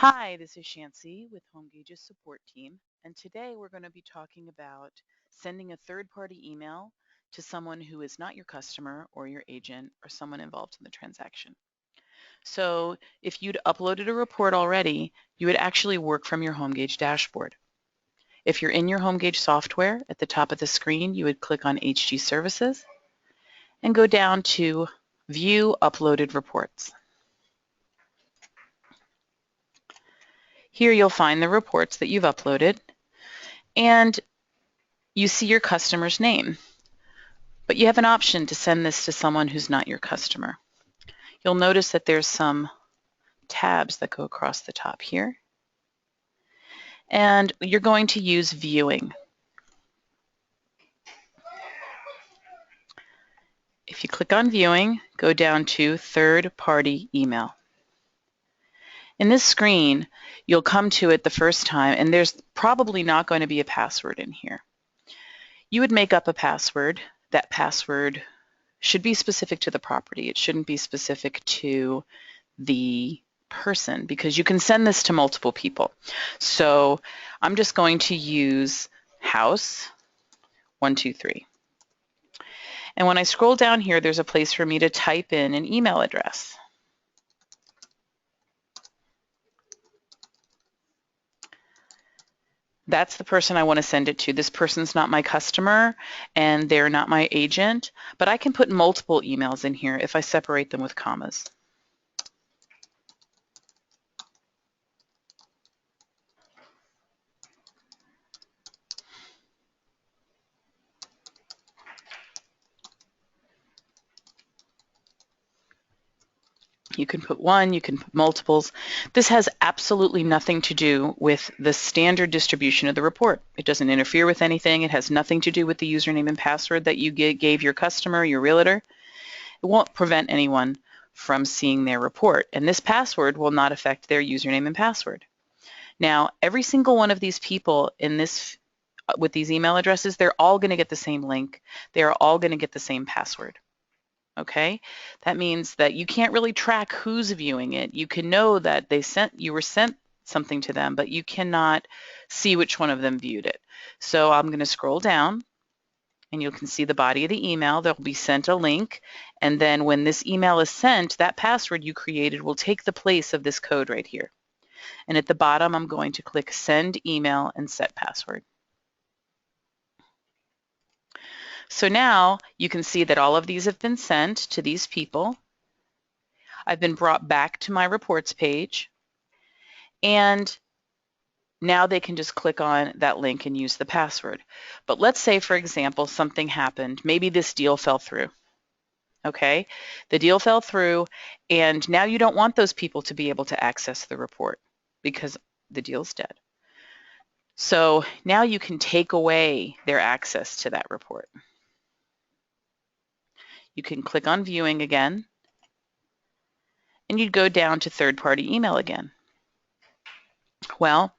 Hi, this is Shancy with HomeGauge's support team, and today we're going to be talking about sending a third-party email to someone who is not your customer or your agent or someone involved in the transaction. So if you'd uploaded a report already, you would actually work from your HomeGauge dashboard. If you're in your HomeGauge software, at the top of the screen, you would click on HG Services and go down to View Uploaded Reports. Here you'll find the reports that you've uploaded, and you see your customer's name, but you have an option to send this to someone who's not your customer. You'll notice that there's some tabs that go across the top here, and you're going to use viewing. If you click on viewing, go down to third-party email. In this screen, you'll come to it the first time, and there's probably not going to be a password in here. You would make up a password. That password should be specific to the property. It shouldn't be specific to the person because you can send this to multiple people. So I'm just going to use house 123. And when I scroll down here, there's a place for me to type in an email address. That's the person I want to send it to. This person's not my customer and they're not my agent, but I can put multiple emails in here if I separate them with commas. You can put one, you can put multiples. This has absolutely nothing to do with the standard distribution of the report. It doesn't interfere with anything. It has nothing to do with the username and password that you gave your customer, your realtor. It won't prevent anyone from seeing their report, and this password will not affect their username and password. Now, every single one of these people in this with these email addresses, they're all going to get the same link. They're all going to get the same password. Okay, that means that you can't really track who's viewing it. You can know that you were sent something to them, but you cannot see which one of them viewed it. So I'm going to scroll down, and you can see the body of the email. They'll be sent a link, and then when this email is sent, that password you created will take the place of this code right here. And at the bottom, I'm going to click Send Email and Set Password. So now you can see that all of these have been sent to these people. I've been brought back to my reports page, and now they can just click on that link and use the password. But let's say, for example, something happened. Maybe this deal fell through. Okay, the deal fell through, and now you don't want those people to be able to access the report because the deal's dead. So now you can take away their access to that report. You can click on viewing again, and you'd go down to third-party email again. Well,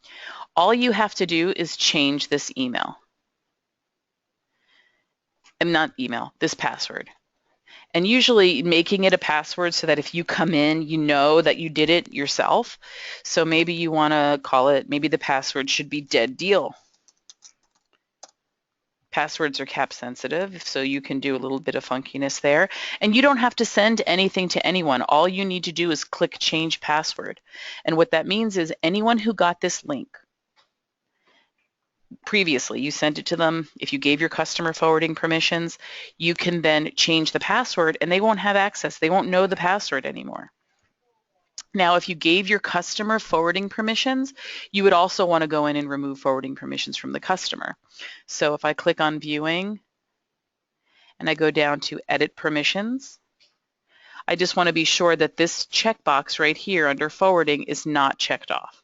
all you have to do is change this email. Not email, this password. And usually making it a password so that if you come in, you know that you did it yourself. So maybe you want to call it, maybe the password should be dead deal. Passwords are cap sensitive, so you can do a little bit of funkiness there. And you don't have to send anything to anyone. All you need to do is click change password. And what that means is anyone who got this link previously, you sent it to them, if you gave your customer forwarding permissions, you can then change the password and they won't have access. They won't know the password anymore. Now, if you gave your customer forwarding permissions, you would also want to go in and remove forwarding permissions from the customer. So if I click on viewing and I go down to edit permissions, I just want to be sure that this checkbox right here under forwarding is not checked off.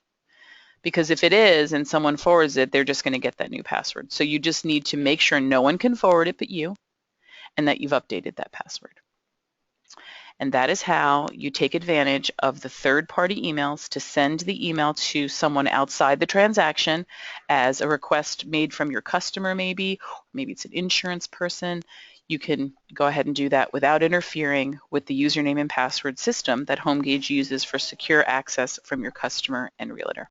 Because if it is and someone forwards it, they're just going to get that new password. So you just need to make sure no one can forward it but you, and that you've updated that password. And that is how you take advantage of the third-party emails to send the email to someone outside the transaction as a request made from your customer maybe it's an insurance person. you can go ahead and do that without interfering with the username and password system that HomeGauge uses for secure access from your customer and realtor.